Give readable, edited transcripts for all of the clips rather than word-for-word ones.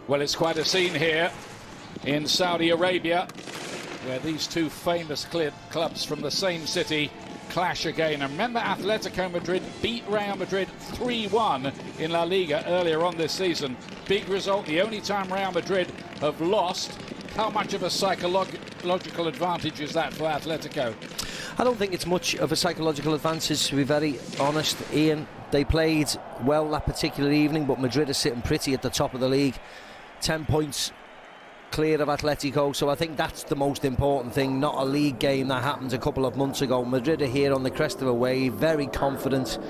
Well, it's quite a scene here in Saudi Arabia, where these two famous clubs from the same city clash again. And remember, Atletico Madrid beat Real Madrid 3-1 in La Liga earlier on this season. Big result, the only time Real Madrid have lost. How much of a psychological advantage is that for Atletico? I don't think it's much of a psychological advantage, to be very honest, Ian. They played well that particular evening, but Madrid are sitting pretty at the top of the league. 10 points clear of Atletico, so I think that's the most important thing, not a league game that happened a couple of months ago. Madrid are here on the crest of a wave, very confident,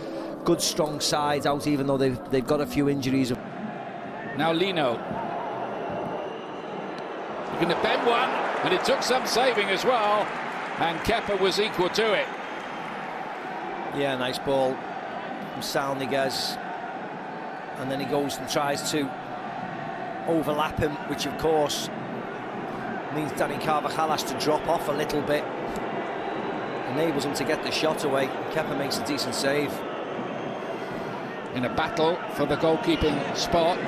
good strong sides out, even though they've got a few injuries. Now Lino looking to bend one, and it took some saving as well, and Kepa was equal to it. Yeah, nice ball from Salniguez, and then he goes and tries to overlap him, which of course means Dani Carvajal has to drop off a little bit, enables him to get the shot away. Kepa makes a decent save. In a battle for the goalkeeping spot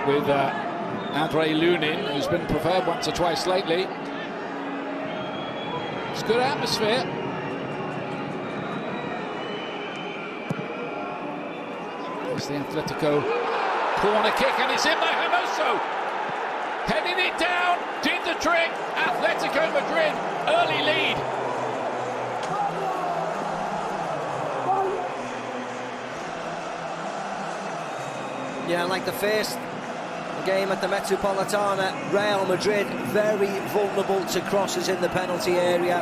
with Andre Lunin, who's been preferred once or twice lately. It's good atmosphere. It's the Atletico corner kick, and it's in by Hermoso. Heading it down, did the trick. Atletico Madrid, early lead. Yeah, like the first game at the Metropolitana, Real Madrid very vulnerable to crosses in the penalty area.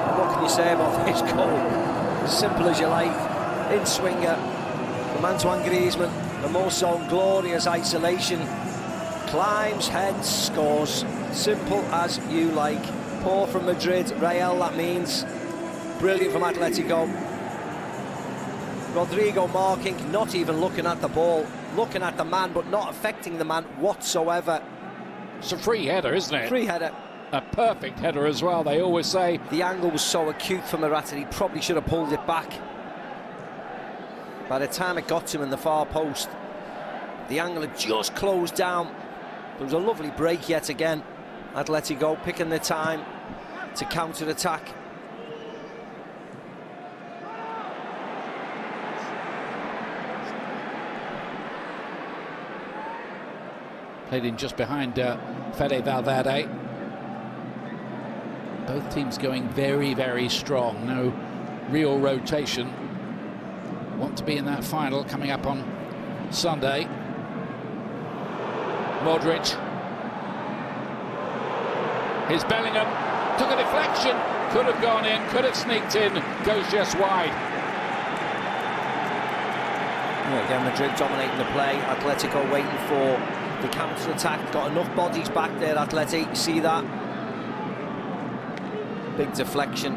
And what can you say about this goal? As simple as you like. In swinger from Antoine Griezmann. Hermoso, glorious isolation. Climbs, heads, scores. Simple as you like. Poor from Madrid, Real that means. Brilliant from Atletico. Rodrigo marking, not even looking at the ball, looking at the man but not affecting the man whatsoever. It's a free header, isn't it? Free header. A perfect header as well, they always say. The angle was so acute for Morata, he probably should have pulled it back. By the time it got to him in the far post, the angle had just closed down. There was a lovely break yet again. Atletico picking their time to counter-attack. Played in just behind Fede Valverde. Both teams going very, very strong. No real rotation. Want to be in that final coming up on Sunday. Modric. Here's Bellingham. Took a deflection. Could have gone in. Could have sneaked in. Goes just wide. Yeah, again, Madrid dominating the play. Atletico waiting for the counter-attack. Got enough bodies back there, Atleti. See that? Big deflection.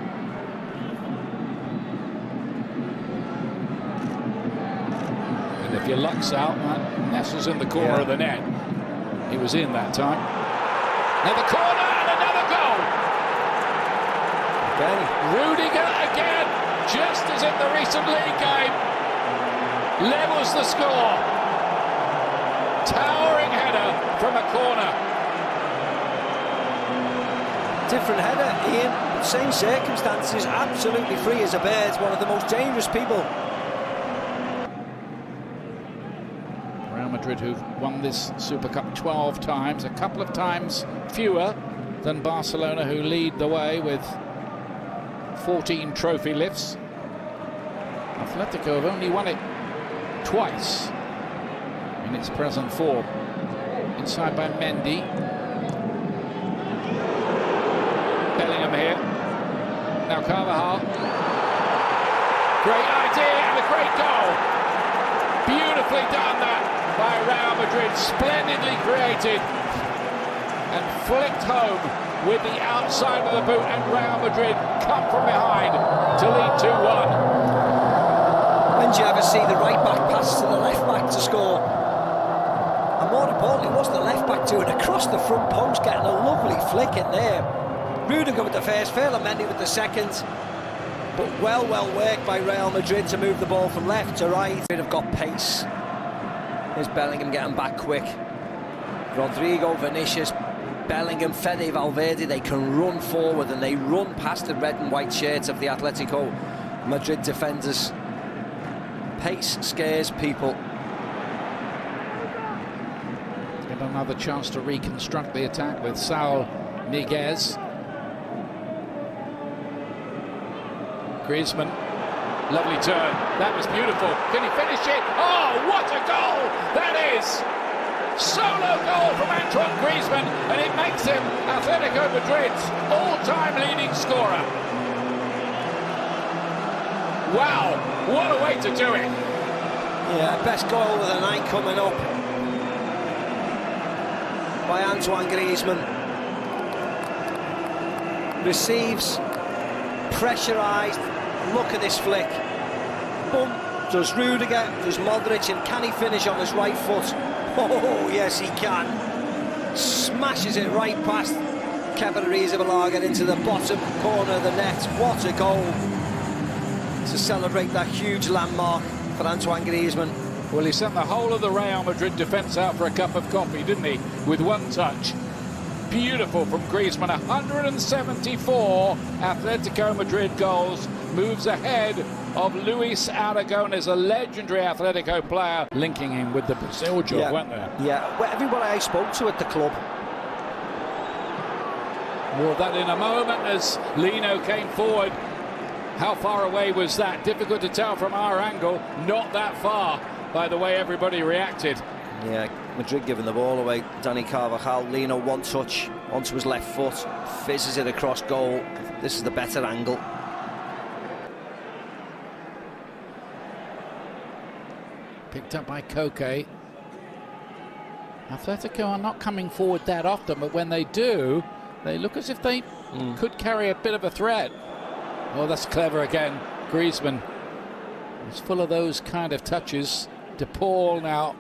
And if your luck's out, that nestles in the corner of the net. He was in that time. Another corner and another goal. Again. Rudiger again, just as in the recent league game. Levels the score. Towering header from a corner. Different header, Ian. Same circumstances. Absolutely free as a bird. One of the most dangerous people. Real Madrid, who've won this Super Cup 12 times, a couple of times fewer than Barcelona, who lead the way with 14 trophy lifts. Atletico have only won it twice in its present form. Inside by Mendy. Bellingham here. Now Carvajal. Great idea and a great goal. Beautifully done that by Real Madrid. Splendidly created and flicked home with the outside of the boot, and Real Madrid come from behind to lead 2-1. When do you ever see the right back pass to the left back to score? And more importantly, what's the left back doing across the front post, getting a lovely flick in there. Rudiger with the first, Mendy with the second. But well worked by Real Madrid to move the ball from left to right. They've got pace. Here's Bellingham getting back quick. Rodrigo, Vinicius, Bellingham, Fede Valverde, they can run forward and they run past the red and white shirts of the Atletico Madrid defenders. Pace scares people. Get another chance to reconstruct the attack with Saul Niguez. Griezmann, lovely turn. That was beautiful. Can he finish it? Oh, what a goal! That is solo goal from Antoine Griezmann, and it makes him Atletico Madrid's all-time leading scorer. Wow, what a way to do it. Yeah, best goal of the night coming up by Antoine Griezmann. Receives, pressurised. Look at this flick. Boom. Does Rudiger, does Modric, and can he finish on his right foot? Oh, yes, he can. Smashes it right past Kevin Arrizabalaga into the bottom corner of the net. What a goal to celebrate that huge landmark for Antoine Griezmann. Well, he sent the whole of the Real Madrid defence out for a cup of coffee, didn't he? With one touch. Beautiful from Griezmann. 174 Atletico Madrid goals. Moves ahead of Luis Aragonés, a legendary Atletico player, linking him with the Brazil job, weren't there? Yeah, well, everybody I spoke to at the club. More of that in a moment as Lino came forward. How far away was that? Difficult to tell from our angle. Not that far by the way everybody reacted. Yeah, Madrid giving the ball away. Dani Carvajal, Lino one touch onto his left foot, fizzes it across goal. This is the better angle. Picked up by Koke. Atletico are not coming forward that often, but when they do, they look as if they could carry a bit of a threat. Oh, that's clever again. Griezmann is full of those kind of touches. De Paul now.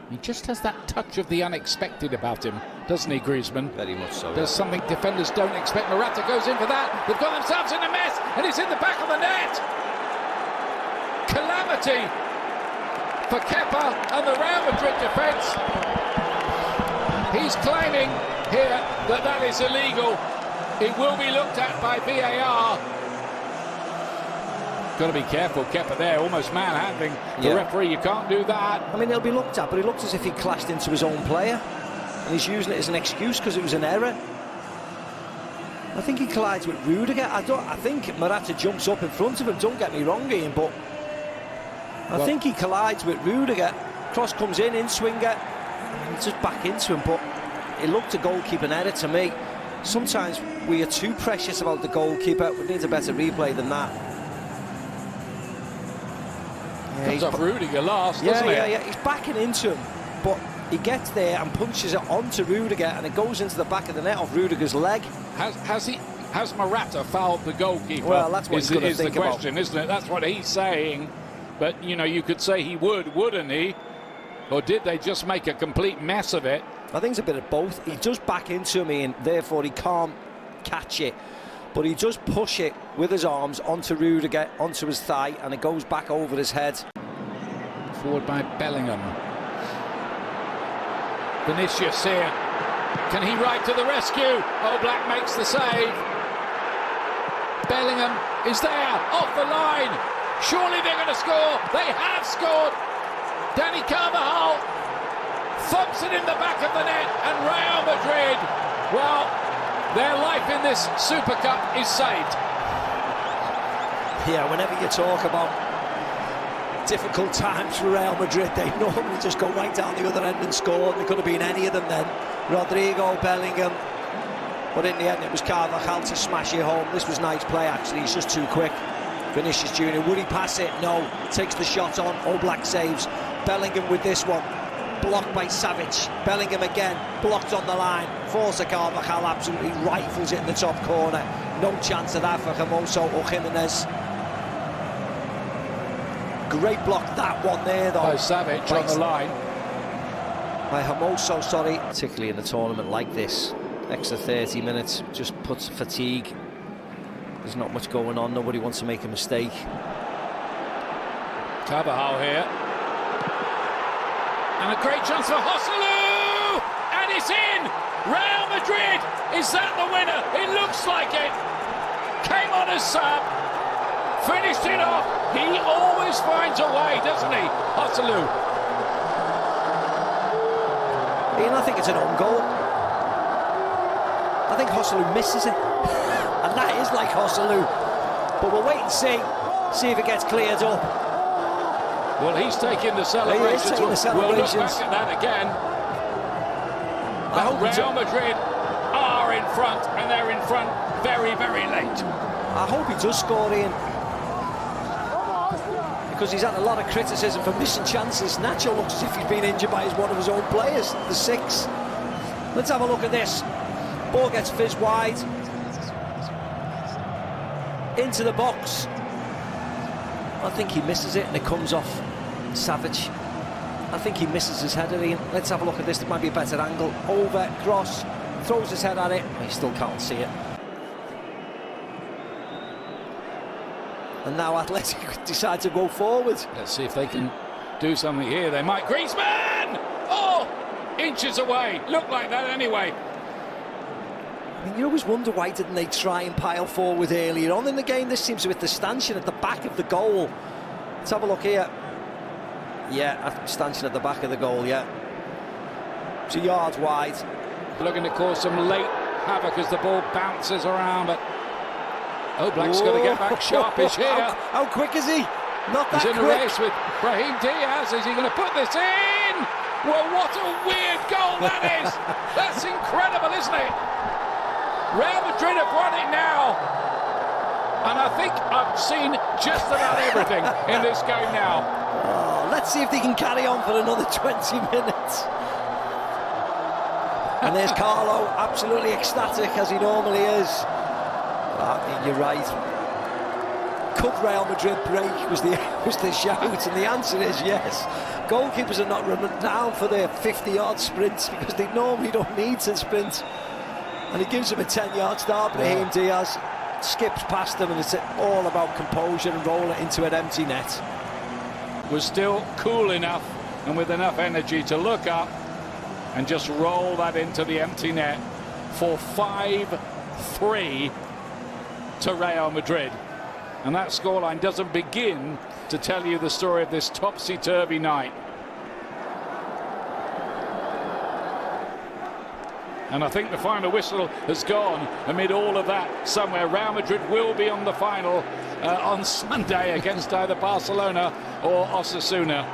He just has that touch of the unexpected about him, doesn't he, Griezmann? Very much so. There's something defenders don't expect. Morata goes in for that. They've got themselves in a mess, and it's in the back of the net. Calamity for Kepa and the Real Madrid defence. He's claiming here that that is illegal. It will be looked at by VAR. Got to be careful, Kepa there, almost manhandling the referee. You can't do that. I mean, it'll be looked at, but it looked as if he clashed into his own player, and he's using it as an excuse because it was an error. I think he collides with Rudiger. I think Morata jumps up in front of him. Don't get me wrong, Ian, but I think he collides with Rudiger. Cross comes in swinger. He's just back into him, but it looked a goalkeeping error to me. Sometimes we are too precious about the goalkeeper. We need a better replay than that. Comes off Rudiger last, doesn't it? Yeah, he's backing into him, but he gets there and punches it onto Rudiger, and it goes into the back of the net off Rudiger's leg. Has Morata fouled the goalkeeper? Well, that's what he's going to think the question, isn't it? That's what he's saying. But, you know, you could say he would, wouldn't he? Or did they just make a complete mess of it? I think it's a bit of both. He does back into me, and therefore he can't catch it. But he does push it with his arms onto Rudiger, onto his thigh, and it goes back over his head. Forward by Bellingham. Vinicius here. Can he ride to the rescue? Oblak makes the save. Bellingham is there, off the line. Surely they're going to score. They have scored. Dani Carvajal thumps it in the back of the net, and Real Madrid, well, their life in this Super Cup is saved. Yeah, whenever you talk about difficult times for Real Madrid, they normally just go right down the other end and score. There could have been any of them then. Rodrigo, Bellingham. But in the end, it was Carvajal to smash it home. This was nice play, actually. He's just too quick. Vinicius Junior, would he pass it? No. Takes the shot on. Oblak saves. Bellingham with this one. Blocked by Savic. Bellingham again, blocked on the line. Forza Carvajal absolutely rifles it in the top corner. No chance of that for Hermoso or Jimenez. Great block, that one there, though. By Savic on the line. By Hermoso, sorry. Particularly in a tournament like this, extra 30 minutes just puts fatigue. There's not much going on. Nobody wants to make a mistake. Carvajal here. And a great chance for Joselu! And it's in! Real Madrid! Is that the winner? It looks like it! Came on as sub, finished it off. He always finds a way, doesn't he, Joselu? Ian, I think it's an own goal. I think Joselu misses it. And that is like Joselu. But we'll wait and see if it gets cleared up. Well, he's taking the celebrations. He is taking the celebrations. We'll look back at that again. But Real Madrid are in front, and they're in front very, very late. I hope he does score, Ian. Because he's had a lot of criticism for missing chances. Nacho looks as if he's been injured by one of his own players, the 6. Let's have a look at this. Ball gets fizzed wide. Into the box. I think he misses it and it comes off Savage. I think he misses his header, Ian. Let's have a look at this. There might be a better angle. Over, cross, throws his head at it. He still can't see it. And now Athletic decide to go forward. Let's see if they can do something here. They might. Griezmann! Oh! Inches away. Looked like that anyway. I mean, you always wonder why didn't they try and pile forward earlier on in the game. This seems with the stanchion at the back of the goal. Let's have a look here. Yeah, stanchion at the back of the goal, yeah. It's a yard wide. Looking to cause some late havoc as the ball bounces around, but Oblak's got to get back sharpish here. How quick is he? Not that quick. He's in a race with Brahim Diaz. Is he going to put this in? Well, what a weird goal that is. That's incredible, isn't it? Real Madrid have won it now. And I think I've seen just about everything in this game now. Oh, let's see if they can carry on for another 20 minutes. And there's Carlo, absolutely ecstatic as he normally is. You're right. Could Real Madrid break was the shout, and the answer is yes. Goalkeepers are not renowned for their 50-yard sprints because they normally don't need to sprint. And he gives him a 10-yard start, Brahim Diaz skips past them, and it's all about composure and roll it into an empty net. Was still cool enough and with enough energy to look up and just roll that into the empty net for 5-3 to Real Madrid. And that scoreline doesn't begin to tell you the story of this topsy-turvy night. And I think the final whistle has gone amid all of that somewhere. Real Madrid will be on the final on Sunday against either Barcelona or Osasuna.